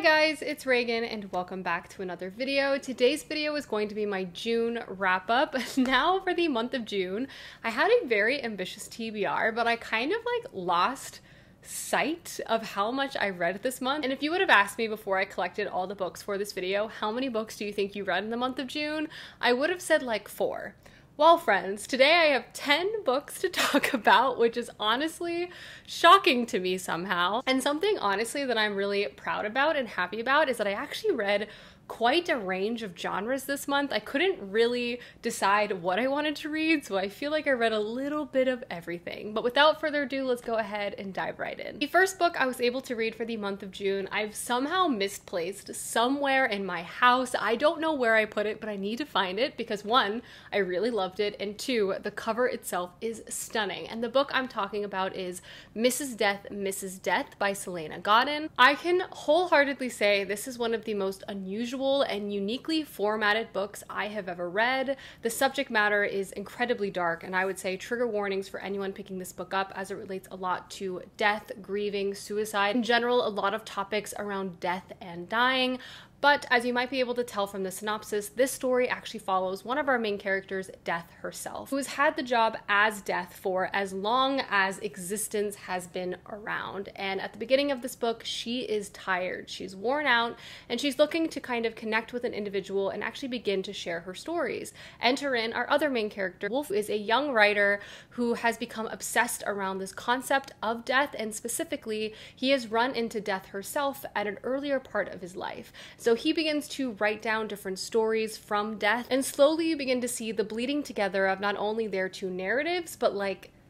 guys, it's Reagan and welcome back to another video. Today's video is going to be my June wrap up. Now for the month of June, I had a very ambitious TBR, but I kind of lost sight of how much I read this month. And if you would have asked me before I collected all the books for this video, how many books do you think you read in the month of June? I would have said like 4. Well, friends, today I have 10 books to talk about, which is honestly shocking to me somehow. And something honestly that I'm really proud about and happy about is that I actually read quite a range of genres this month. I couldn't really decide what I wanted to read, so I feel like I read a little bit of everything. But without further ado, let's go ahead and dive right in. The first book I was able to read for the month of June, I've somehow misplaced somewhere in my house. I don't know where I put it, but I need to find it because 1, I really loved it, and 2, the cover itself is stunning. And the book I'm talking about is Mrs. Death by Selena Godin. I can wholeheartedly say this is one of the most unusual and uniquely formatted books I have ever read. The subject matter is incredibly dark, and I would say trigger warnings for anyone picking this book up, as it relates a lot to death, grieving, suicide, in general, a lot of topics around death and dying. But as you might be able to tell from the synopsis, this story actually follows one of our main characters, Death herself, who has had the job as Death for as long as existence has been around. And at the beginning of this book, she is tired, she's worn out, and she's looking to kind of connect with an individual and actually begin to share her stories. Enter in our other main character. Wolf is a young writer who has become obsessed around this concept of death, and specifically, he has run into Death herself at an earlier part of his life. So he begins to write down different stories from Death, and slowly you begin to see the bleeding together of not only their two narratives, but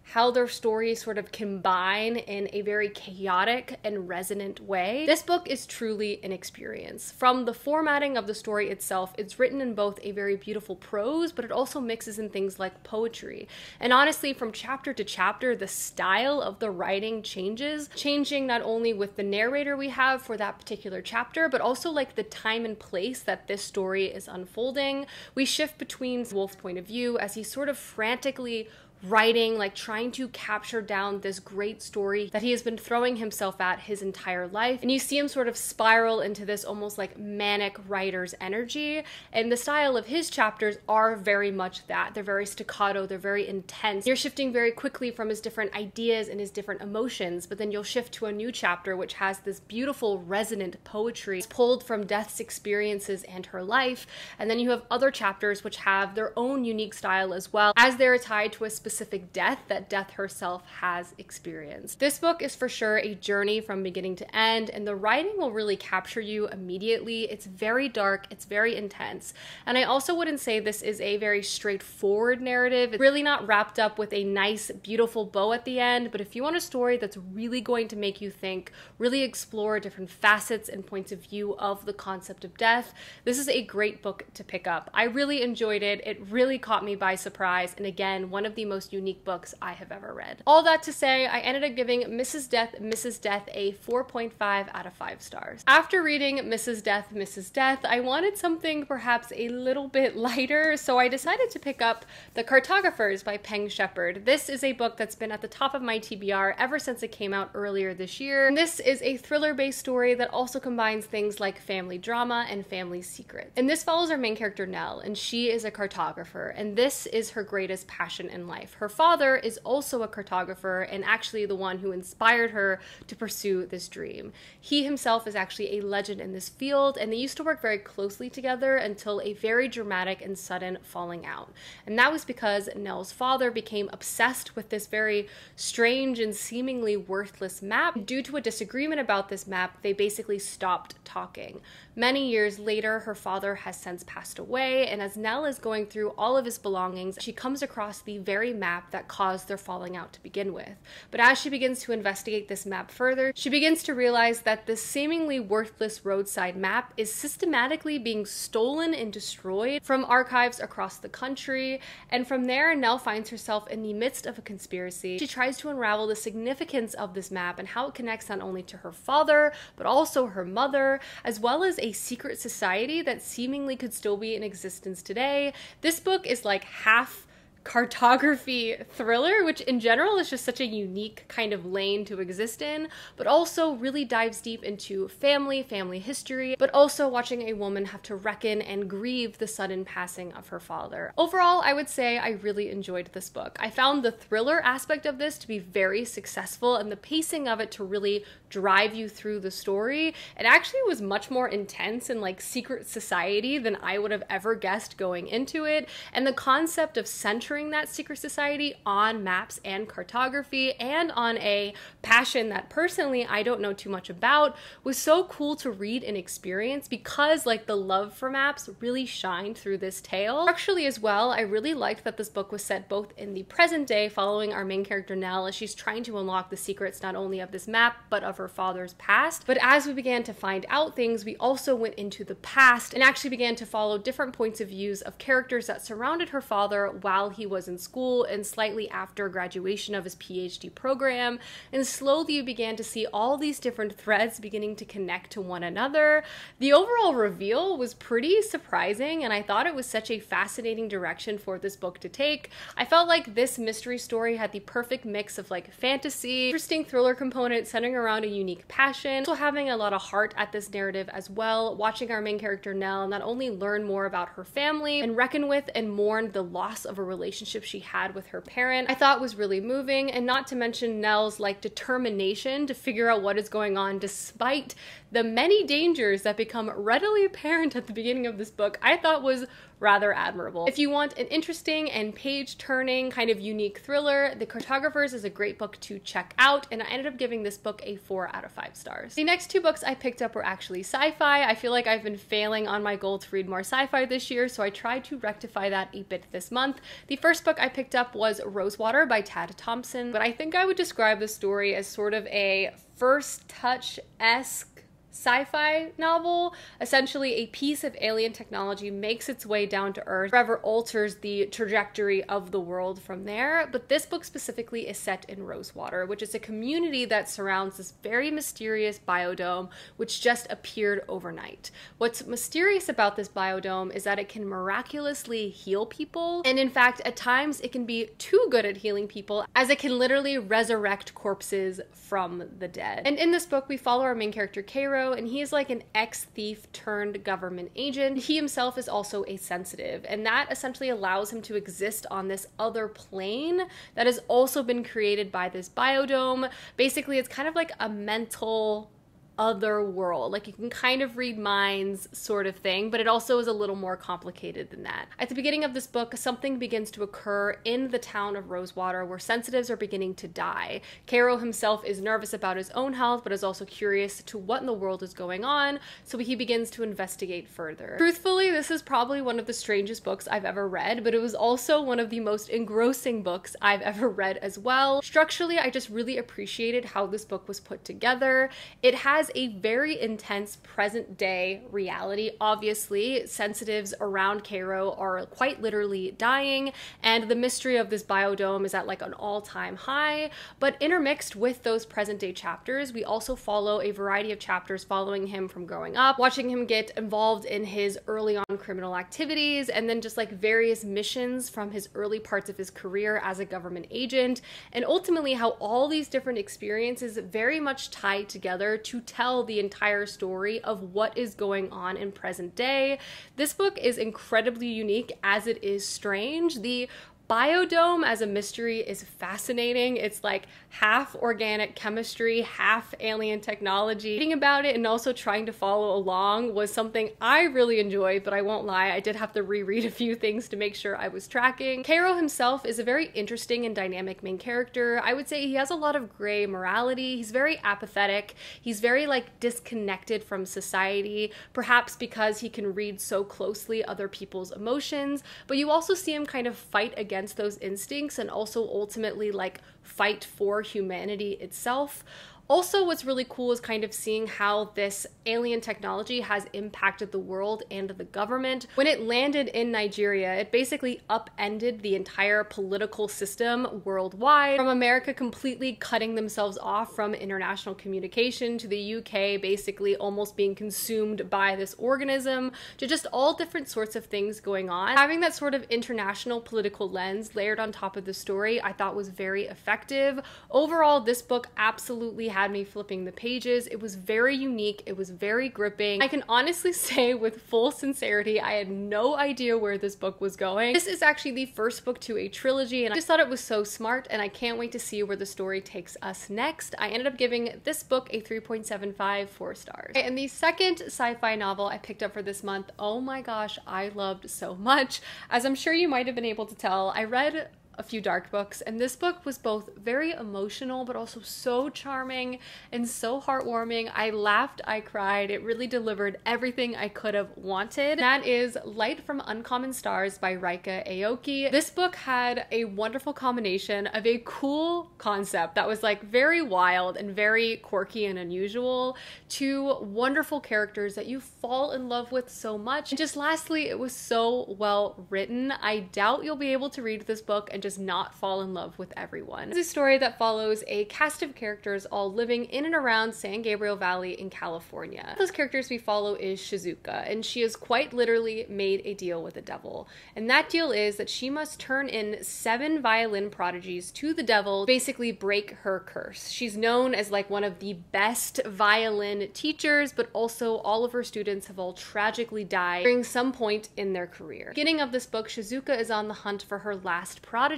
how their stories sort of combine in a very chaotic and resonant way. This book is truly an experience. From the formatting of the story itself, it's written in both a very beautiful prose, but it also mixes in things like poetry. And honestly, from chapter to chapter, the style of the writing changes, changing not only with the narrator we have for that particular chapter, but also the time and place that this story is unfolding. We shift between Wolf's point of view as he's sort of frantically writing, trying to capture down this great story that he has been throwing himself at his entire life. And you see him sort of spiral into this almost manic writer's energy. And the style of his chapters are very much that. They're very staccato, they're very intense. You're shifting very quickly from his different ideas and his different emotions, but then you'll shift to a new chapter which has this beautiful resonant poetry pulled from Death's experiences and her life. And then you have other chapters which have their own unique style as well, as they're tied to a specific death that Death herself has experienced. This book is for sure a journey from beginning to end, and the writing will really capture you immediately. It's very dark, it's very intense, and I also wouldn't say this is a very straightforward narrative. It's really not wrapped up with a nice, beautiful bow at the end, but if you want a story that's really going to make you think, really explore different facets and points of view of the concept of death, this is a great book to pick up. I really enjoyed it. It really caught me by surprise, and again, one of the most unique books I have ever read. All that to say, I ended up giving Mrs. Death a 4.5 out of 5 stars. After reading Mrs. Death, I wanted something perhaps a little bit lighter, so I decided to pick up The Cartographers by Peng Shepherd. This is a book that's been at the top of my TBR ever since it came out earlier this year. And this is a thriller-based story that also combines things like family drama and family secrets. And this follows our main character, Nell, and she is a cartographer, and this is her greatest passion in life. Her father is also a cartographer and actually the one who inspired her to pursue this dream. He himself is actually a legend in this field, and they used to work very closely together until a very dramatic and sudden falling out. And that was because Nell's father became obsessed with this very strange and seemingly worthless map. Due to a disagreement about this map, they basically stopped talking. Many years later, her father has since passed away, and as Nell is going through all of his belongings, she comes across the very map that caused their falling out to begin with. But as she begins to investigate this map further, she begins to realize that this seemingly worthless roadside map is systematically being stolen and destroyed from archives across the country, and from there, Nell finds herself in the midst of a conspiracy. She tries to unravel the significance of this map and how it connects not only to her father, but also her mother, as well as a secret society that seemingly could still be in existence today. This book is half cartography thriller, which in general is just such a unique kind of lane to exist in, but also really dives deep into family history, but also watching a woman have to reckon and grieve the sudden passing of her father. Overall, I would say I really enjoyed this book. I found the thriller aspect of this to be very successful and the pacing of it to really drive you through the story. It actually was much more intense and like secret society than I would have ever guessed going into it, and the concept of centering that secret society on maps and cartography and on a passion that personally I don't know too much about was so cool to read and experience, because like the love for maps really shined through this tale. Structurally as well, I really liked that this book was set both in the present day, following our main character Nell as she's trying to unlock the secrets not only of this map but of her father's past. But as we began to find out things, we also went into the past and actually began to follow different points of views of characters that surrounded her father while he was in school and slightly after graduation of his PhD program, and slowly you began to see all these different threads beginning to connect to one another. The overall reveal was pretty surprising, and I thought it was such a fascinating direction for this book to take. I felt like this mystery story had the perfect mix of like fantasy, interesting thriller component centering around a unique passion, also having a lot of heart at this narrative as well, watching our main character Nell not only learn more about her family and reckon with and mourn the loss of a relationship she had with her parent, I thought was really moving, and not to mention Nell's like determination to figure out what is going on despite the many dangers that become readily apparent at the beginning of this book, I thought was rather admirable. If you want an interesting and page-turning kind of unique thriller, The Cartographers is a great book to check out, and I ended up giving this book a 4 out of 5 stars. The next 2 books I picked up were actually sci-fi. I feel like I've been failing on my goal to read more sci-fi this year, so I tried to rectify that a bit this month. The first book I picked up was Rosewater by Tad Thompson, but I think I would describe the story as sort of a first touch-esque sci-fi novel. Essentially, a piece of alien technology makes its way down to Earth, forever alters the trajectory of the world from there. But this book specifically is set in Rosewater, which is a community that surrounds this very mysterious biodome, which just appeared overnight. What's mysterious about this biodome is that it can miraculously heal people, and in fact, at times it can be too good at healing people, as it can literally resurrect corpses from the dead. And in this book, we follow our main character, Cairo, and he is like an ex-thief turned government agent. He himself is also a sensitive, and that essentially allows him to exist on this other plane that has also been created by this biodome. Basically, it's kind of like a mental other world, like you can kind of read minds sort of thing, but it also is a little more complicated than that. At the beginning of this book, something begins to occur in the town of Rosewater where sensitives are beginning to die. Cairo himself is nervous about his own health, but is also curious to what in the world is going on, so he begins to investigate further. Truthfully, this is probably one of the strangest books I've ever read, but it was also one of the most engrossing books I've ever read as well. Structurally, I just really appreciated how this book was put together. It has a very intense present day reality. Obviously, sensitives around Cairo are quite literally dying, and the mystery of this biodome is at like an all-time high. But intermixed with those present day chapters, we also follow a variety of chapters following him from growing up, watching him get involved in his early on criminal activities, and then just like various missions from his early parts of his career as a government agent, and ultimately how all these different experiences very much tie together to tell the entire story of what is going on in present day. This book is incredibly unique as it is strange. The biodome as a mystery is fascinating. It's like half organic chemistry, half alien technology. Reading about it and also trying to follow along was something I really enjoyed, but I won't lie, I did have to reread a few things to make sure I was tracking. Cairo himself is a very interesting and dynamic main character. I would say he has a lot of gray morality. He's very apathetic. He's very like disconnected from society, perhaps because he can read so closely other people's emotions, but you also see him kind of fight against those instincts and also ultimately like fight for humanity itself. Also, what's really cool is kind of seeing how this alien technology has impacted the world and the government. When it landed in Nigeria, it basically upended the entire political system worldwide, from America completely cutting themselves off from international communication, to the UK basically almost being consumed by this organism, to just all different sorts of things going on. Having that sort of international political lens layered on top of the story, I thought was very effective. Overall, this book absolutely had me flipping the pages. It was very unique. It was very gripping. I can honestly say with full sincerity, I had no idea where this book was going. This is actually the first book to a trilogy, and I just thought it was so smart, and I can't wait to see where the story takes us next. I ended up giving this book a 3.75, 4 stars. And the second sci-fi novel I picked up for this month, oh my gosh, I loved so much. As I'm sure you might have been able to tell, I read a few dark books, and this book was both very emotional but also so charming and so heartwarming. I laughed, I cried. It really delivered everything I could have wanted. That is Light from Uncommon Stars by Rika Aoki. This book had a wonderful combination of a cool concept that was like very wild and very quirky and unusual, to wonderful characters that you fall in love with so much. And just lastly, it was so well written. I doubt you'll be able to read this book and just not fall in love with everyone. It's a story that follows a cast of characters all living in and around San Gabriel Valley in California. One of those characters we follow is Shizuka, and she has quite literally made a deal with the devil. And that deal is that she must turn in 7 violin prodigies to the devil, basically break her curse. She's known as like one of the best violin teachers, but also all of her students have all tragically died during some point in their career. Beginning of this book, Shizuka is on the hunt for her last prodigy,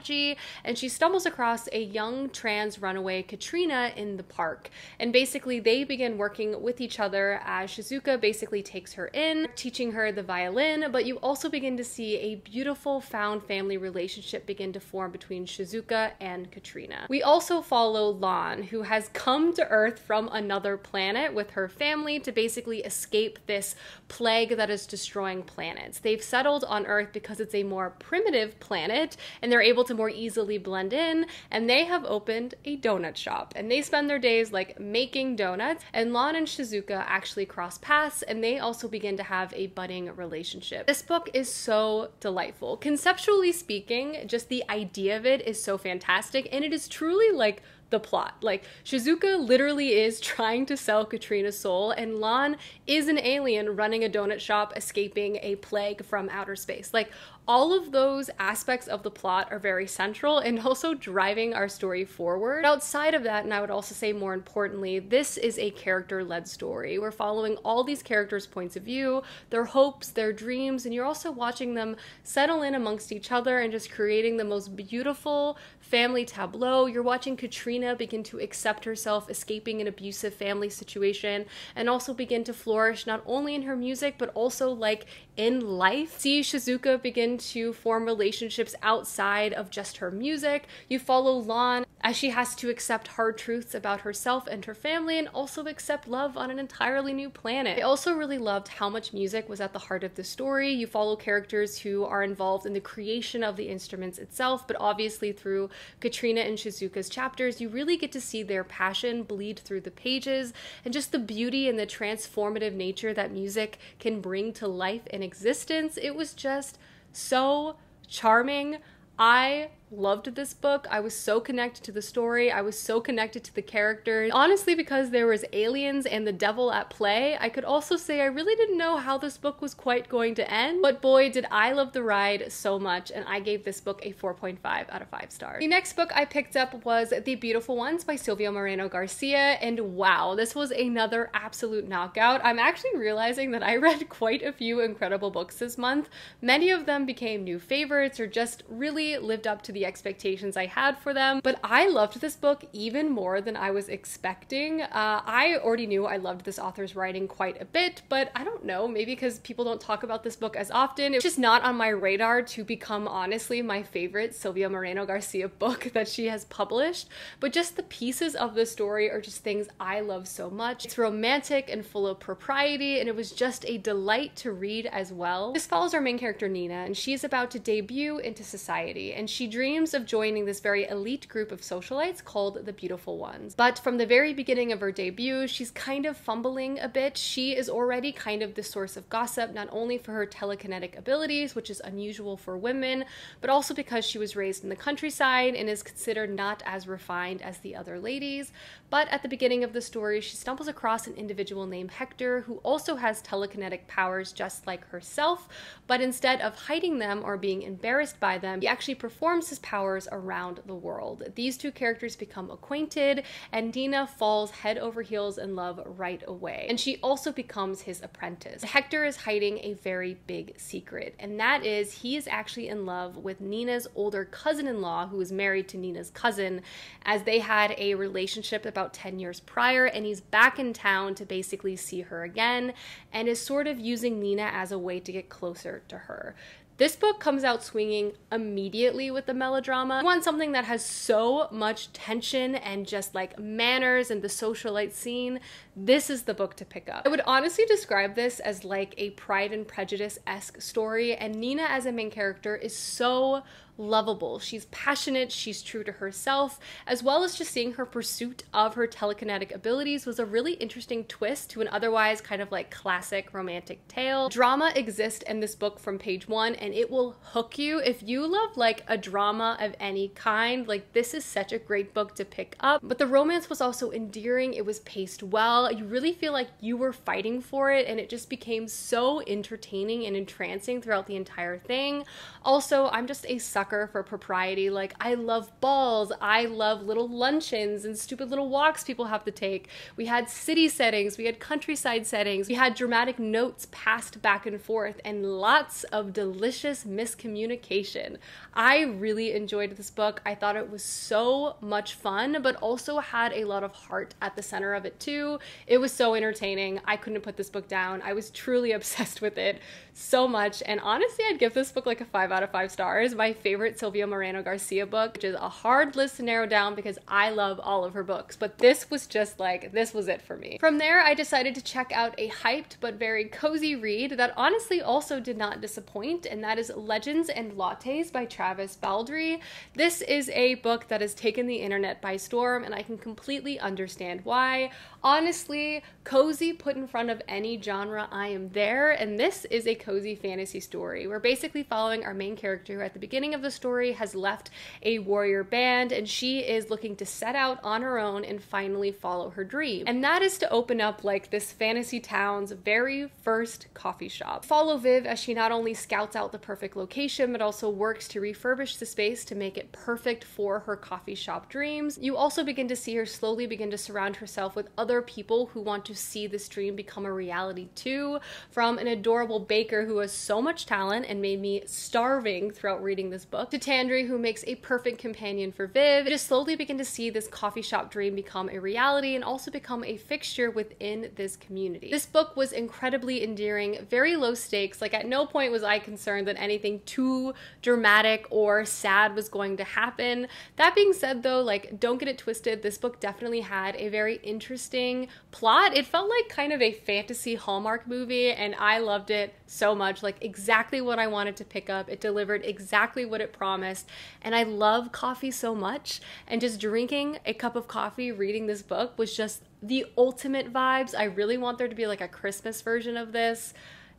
and she stumbles across a young trans runaway, Katrina, in the park. And basically they begin working with each other as Shizuka basically takes her in, teaching her the violin, but you also begin to see a beautiful found family relationship begin to form between Shizuka and Katrina. We also follow Lan, who has come to Earth from another planet with her family to basically escape this plague that is destroying planets. They've settled on Earth because it's a more primitive planet, and they're able to more easily blend in, and they have opened a donut shop, and they spend their days like making donuts. And Lan and Shizuka actually cross paths, and they also begin to have a budding relationship. This book is so delightful. Conceptually speaking, just the idea of it is so fantastic, and it is truly like the plot. Like, Shizuka literally is trying to sell Katrina's soul, and Lan is an alien running a donut shop escaping a plague from outer space. Like, all of those aspects of the plot are very central and also driving our story forward. But outside of that, and I would also say more importantly, this is a character-led story. We're following all these characters' points of view, their hopes, their dreams, and you're also watching them settle in amongst each other and just creating the most beautiful family tableau. You're watching Katrina begin to accept herself escaping an abusive family situation, and also begin to flourish not only in her music but also like in life. See Shizuka begin to form relationships outside of just her music. You follow Lan as she has to accept hard truths about herself and her family, and also accept love on an entirely new planet. I also really loved how much music was at the heart of the story. You follow characters who are involved in the creation of the instruments itself, but obviously through Katrina and Shizuka's chapters, you really get to see their passion bleed through the pages, and just the beauty and the transformative nature that music can bring to life and existence. It was just so charming. I loved this book. I was so connected to the story. I was so connected to the characters. Honestly, because there was aliens and the devil at play, I could also say I really didn't know how this book was quite going to end. But boy, did I love the ride so much, and I gave this book a 4.5 out of 5 stars. The next book I picked up was The Beautiful Ones by Silvia Moreno Garcia, and wow, this was another absolute knockout. I'm actually realizing that I read quite a few incredible books this month. Many of them became new favorites or just really lived up to the expectations I had for them, but I loved this book even more than I was expecting. I already knew I loved this author's writing quite a bit, but I don't know, maybe because people don't talk about this book as often, it's just not on my radar to become honestly my favorite Silvia Moreno Garcia book that she has published. But just the pieces of the story are just things I love so much. It's romantic and full of propriety, and it was just a delight to read as well. This follows our main character Nina, and she's about to debut into society, and she dreams dreams of joining this very elite group of socialites called the Beautiful Ones. But from the very beginning of her debut, she's kind of fumbling a bit. She is already kind of the source of gossip, not only for her telekinetic abilities, which is unusual for women, but also because she was raised in the countryside and is considered not as refined as the other ladies. But at the beginning of the story, she stumbles across an individual named Hector who also has telekinetic powers just like herself, but instead of hiding them or being embarrassed by them, he actually performs his powers around the world. These two characters become acquainted, and Nina falls head over heels in love right away. And she also becomes his apprentice. Hector is hiding a very big secret, and that is he is actually in love with Nina's older cousin-in-law, who is married to Nina's cousin, as they had a relationship about 10 years prior, and he's back in town to basically see her again, and is sort of using Nina as a way to get closer to her. This book comes out swinging immediately with the melodrama. You want something that has so much tension and just like manners and the socialite scene, this is the book to pick up. I would honestly describe this as like a Pride and Prejudice-esque story, and Nina as a main character is so lovable. She's passionate, she's true to herself, as well as just seeing her pursuit of her telekinetic abilities was a really interesting twist to an otherwise kind of like classic romantic tale. Drama exists in this book from page one, and it will hook you. If you love like a drama of any kind, like this is such a great book to pick up. But the romance was also endearing, it was paced well, you really feel like you were fighting for it, and it just became so entertaining and entrancing throughout the entire thing. Also, I'm just a sucker for propriety. Like, I love balls, I love little luncheons and stupid little walks people have to take. We had city settings, we had countryside settings, we had dramatic notes passed back and forth, and lots of delicious miscommunication. I really enjoyed this book. I thought it was so much fun, but also had a lot of heart at the center of it too. It was so entertaining. I couldn't put this book down. I was truly obsessed with it so much, and honestly, I'd give this book like a 5 out of 5 stars. My favorite Silvia Moreno Garcia book, which is a hard list to narrow down because I love all of her books, but this was just like, this was it for me. From there, I decided to check out a hyped but very cozy read that honestly also did not disappoint, and that is Legends and Lattes by Travis Baldree. This is a book that has taken the internet by storm, and I can completely understand why. Honestly, cozy put in front of any genre, I am there, and this is a cozy fantasy story. We're basically following our main character who at the beginning of the story has left a warrior band, and she is looking to set out on her own and finally follow her dream. And that is to open up like this fantasy town's very first coffee shop. Follow Viv as she not only scouts out the perfect location, but also works to refurbish the space to make it perfect for her coffee shop dreams. You also begin to see her slowly begin to surround herself with other people who want to see this dream become a reality too, from an adorable baker who has so much talent and made me starving throughout reading this book, to Tandri, who makes a perfect companion for Viv. You just slowly begin to see this coffee shop dream become a reality and also become a fixture within this community. This book was incredibly endearing, very low stakes. Like, at no point was I concerned that anything too dramatic or sad was going to happen. That being said though, like, don't get it twisted, this book definitely had a very interesting plot. It felt like kind of a fantasy Hallmark movie, and I loved it so much. Like, exactly what I wanted to pick up. It delivered exactly what it promised, and I love coffee so much, and just drinking a cup of coffee reading this book was just the ultimate vibes. I really want there to be like a Christmas version of this.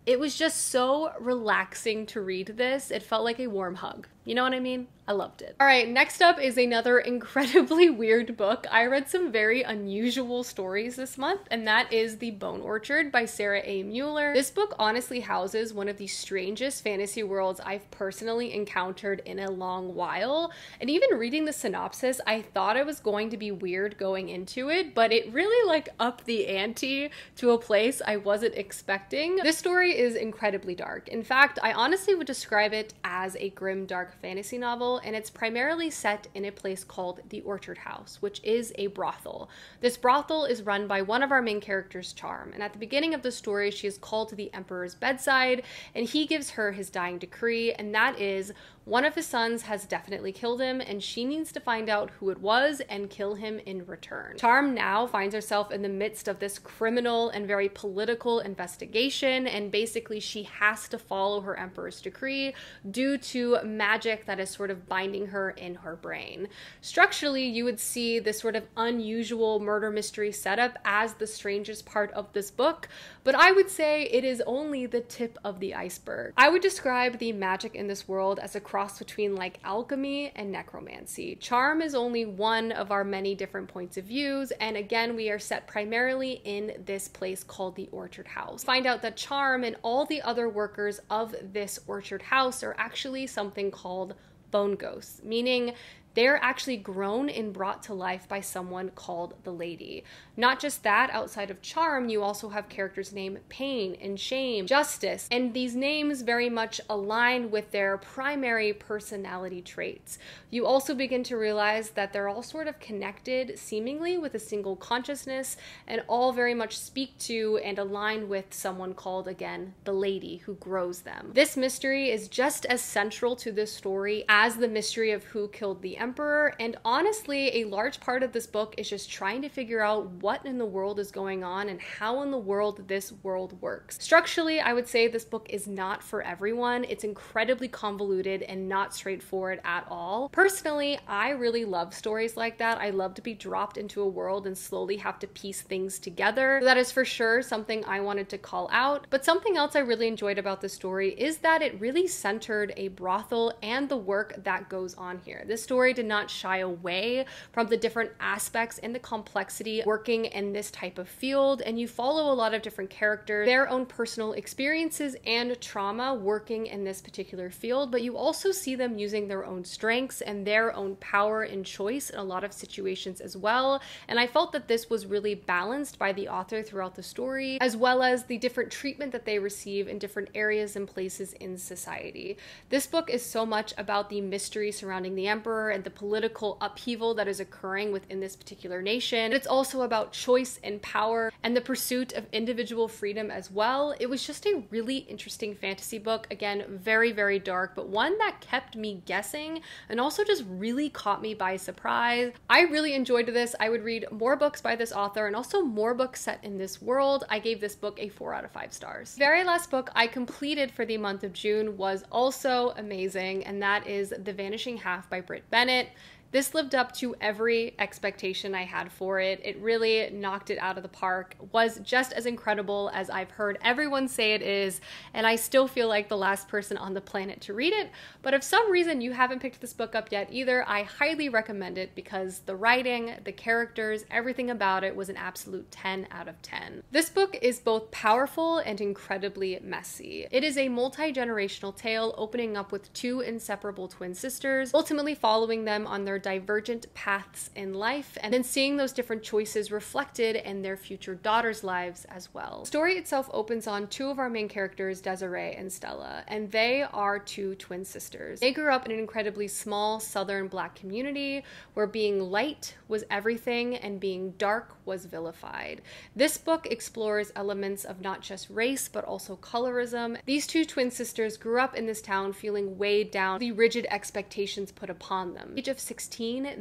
It was just so relaxing to read this. It felt like a warm hug. You know what I mean? I loved it. All right, next up is another incredibly weird book. I read some very unusual stories this month, and that is The Bone Orchard by Sarah A. Mueller. This book honestly houses one of the strangest fantasy worlds I've personally encountered in a long while. And even reading the synopsis, I thought it was going to be weird going into it, but it really like upped the ante to a place I wasn't expecting. This story is incredibly dark. In fact, I honestly would describe it as a grim, dark fantasy novel, and it's primarily set in a place called the Orchard House, which is a brothel. This brothel is run by one of our main characters, Charm, and at the beginning of the story, she is called to the Emperor's bedside, and he gives her his dying decree, and that is one of his sons has definitely killed him, and she needs to find out who it was and kill him in return. Charm now finds herself in the midst of this criminal and very political investigation, and basically she has to follow her emperor's decree due to magic that is sort of binding her in her brain. Structurally, you would see this sort of unusual murder mystery setup as the strangest part of this book, but I would say it is only the tip of the iceberg. I would describe the magic in this world as a cross between like alchemy and necromancy. Charm is only one of our many different points of views, and again, we are set primarily in this place called the Orchard House. Find out that Charm and all the other workers of this Orchard House are actually something called bone ghosts, meaning they're actually grown and brought to life by someone called the Lady. Not just that, outside of Charm, you also have characters named Pain and Shame, Justice, and these names very much align with their primary personality traits. You also begin to realize that they're all sort of connected, seemingly with a single consciousness, and all very much speak to and align with someone called, again, the Lady, who grows them. This mystery is just as central to this story as the mystery of who killed the Emperor, and honestly, a large part of this book is just trying to figure out what in the world is going on and how in the world this world works. Structurally, I would say this book is not for everyone. It's incredibly convoluted and not straightforward at all. Personally, I really love stories like that. I love to be dropped into a world and slowly have to piece things together. So that is for sure something I wanted to call out. But something else I really enjoyed about this story is that it really centered a brothel and the work that goes on here. This story did not shy away from the different aspects and the complexity working in this type of field, and you follow a lot of different characters, their own personal experiences and trauma working in this particular field, but you also see them using their own strengths and their own power and choice in a lot of situations as well, and I felt that this was really balanced by the author throughout the story, as well as the different treatment that they receive in different areas and places in society. This book is so much about the mystery surrounding the Emperor and the political upheaval that is occurring within this particular nation. It's also about choice and power and the pursuit of individual freedom as well. It was just a really interesting fantasy book. Again, very, very dark, but one that kept me guessing and also just really caught me by surprise. I really enjoyed this. I would read more books by this author and also more books set in this world. I gave this book a 4 out of 5 stars. The very last book I completed for the month of June was also amazing, and that is The Vanishing Half by Britt Bennett. This lived up to every expectation I had for it. It really knocked it out of the park, was just as incredible as I've heard everyone say it is, and I still feel like the last person on the planet to read it. But if some reason you haven't picked this book up yet either, I highly recommend it because the writing, the characters, everything about it was an absolute 10 out of 10. This book is both powerful and incredibly messy. It is a multi-generational tale opening up with 2 inseparable twin sisters, ultimately following them on their divergent paths in life, and then seeing those different choices reflected in their future daughters' lives as well. The story itself opens on 2 of our main characters, Desiree and Stella, and they are 2 twin sisters. They grew up in an incredibly small southern Black community where being light was everything and being dark was vilified. This book explores elements of not just race but also colorism. These 2 twin sisters grew up in this town feeling weighed down the rigid expectations put upon them. At the age of 16,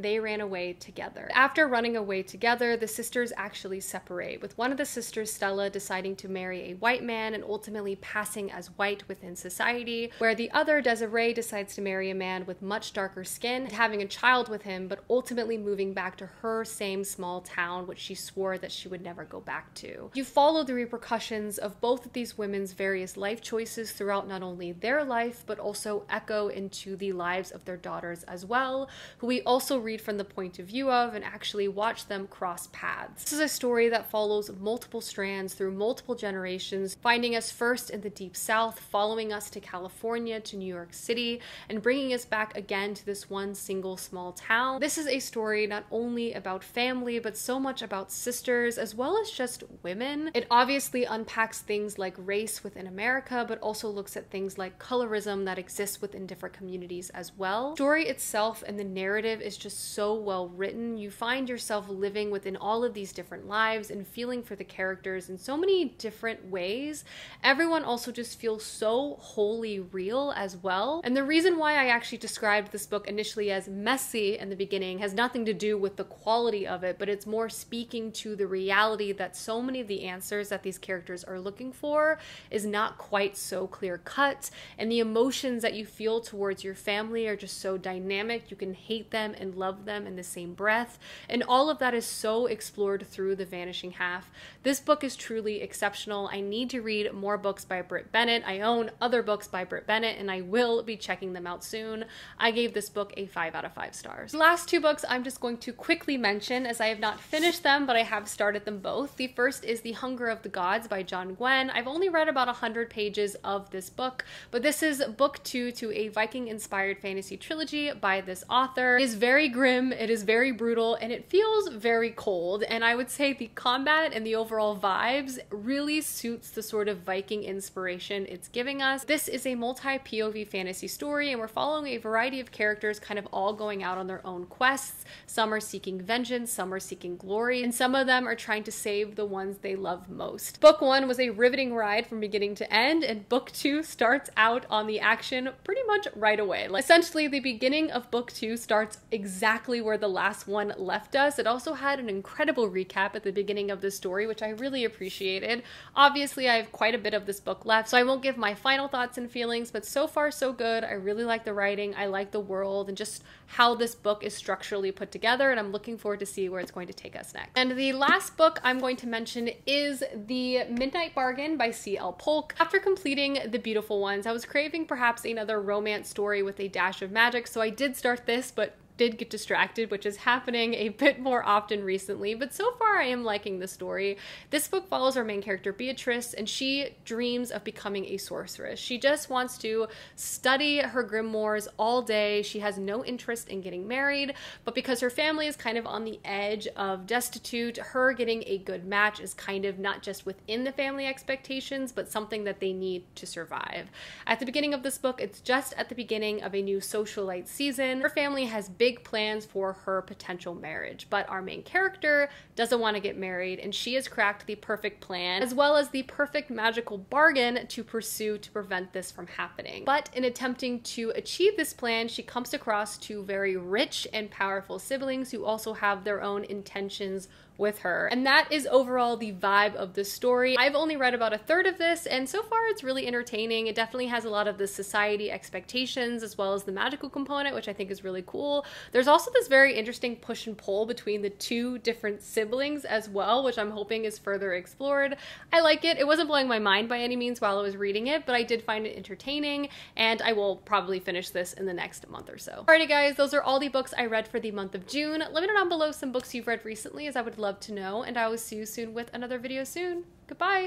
they ran away together. After running away together, the sisters actually separate, with one of the sisters, Stella, deciding to marry a white man and ultimately passing as white within society, where the other, Desiree, decides to marry a man with much darker skin and having a child with him, but ultimately moving back to her same small town, which she swore that she would never go back to. You follow the repercussions of both of these women's various life choices throughout not only their life, but also echo into the lives of their daughters as well, who we also read from the point of view of and actually watch them cross paths. This is a story that follows multiple strands through multiple generations, finding us first in the Deep South, following us to California, to New York City, and bringing us back again to this one single small town. This is a story not only about family, but so much about sisters, as well as just women. It obviously unpacks things like race within America, but also looks at things like colorism that exists within different communities as well. The story itself and the narrative narrative is just so well written. You find yourself living within all of these different lives and feeling for the characters in so many different ways. Everyone also just feels so wholly real as well. And the reason why I actually described this book initially as messy in the beginning has nothing to do with the quality of it, but it's more speaking to the reality that so many of the answers that these characters are looking for is not quite so clear cut, and the emotions that you feel towards your family are just so dynamic. You can hate them and love them in the same breath, and all of that is so explored through The Vanishing Half. This book is truly exceptional. I need to read more books by Brit Bennett. I own other books by Brit Bennett and I will be checking them out soon. I gave this book a 5 out of 5 stars. The last two books I'm just going to quickly mention, as I have not finished them, but I have started them both. The first is The Hunger of the Gods by John Gwynne. I've only read about 100 pages of this book, but this is book 2 to a Viking-inspired fantasy trilogy by this author. It is very grim, it is very brutal, and it feels very cold, and I would say the combat and the overall vibes really suits the sort of Viking inspiration it's giving us. This is a multi-POV fantasy story, and we're following a variety of characters kind of all going out on their own quests. Some are seeking vengeance, some are seeking glory, and some of them are trying to save the ones they love most. Book 1 was a riveting ride from beginning to end, and book 2 starts out on the action pretty much right away. Like, essentially, the beginning of book 2 starts exactly where the last one left us. It also had an incredible recap at the beginning of the story, which I really appreciated. Obviously, I have quite a bit of this book left, so I won't give my final thoughts and feelings, but so far so good. I really like the writing, I like the world, and just how this book is structurally put together, and I'm looking forward to see where it's going to take us next. And the last book I'm going to mention is The Midnight Bargain by C.L. Polk. After completing The Beautiful Ones, I was craving perhaps another romance story with a dash of magic, so I did start this, but did get distracted, which is happening a bit more often recently, but so far I am liking the story. This book follows our main character Beatrice, and she dreams of becoming a sorceress. She just wants to study her grimoires all day. She has no interest in getting married, but because her family is kind of on the edge of destitute, her getting a good match is kind of not just within the family expectations, but something that they need to survive. At the beginning of this book, it's just at the beginning of a new socialite season. Her family has big plans for her potential marriage, but our main character doesn't want to get married, and she has cracked the perfect plan as well as the perfect magical bargain to pursue to prevent this from happening. But in attempting to achieve this plan, she comes across two very rich and powerful siblings who also have their own intentions with her. And that is overall the vibe of the story. I've only read about a third of this, and so far it's really entertaining. It definitely has a lot of the society expectations as well as the magical component, which I think is really cool. There's also this very interesting push and pull between the two different siblings as well, which I'm hoping is further explored. I like it. It wasn't blowing my mind by any means while I was reading it, but I did find it entertaining, and I will probably finish this in the next month or so. Alrighty guys, those are all the books I read for the month of June. Let me know down below some books you've read recently, as I would love to know, and I will see you soon with another video soon. Goodbye!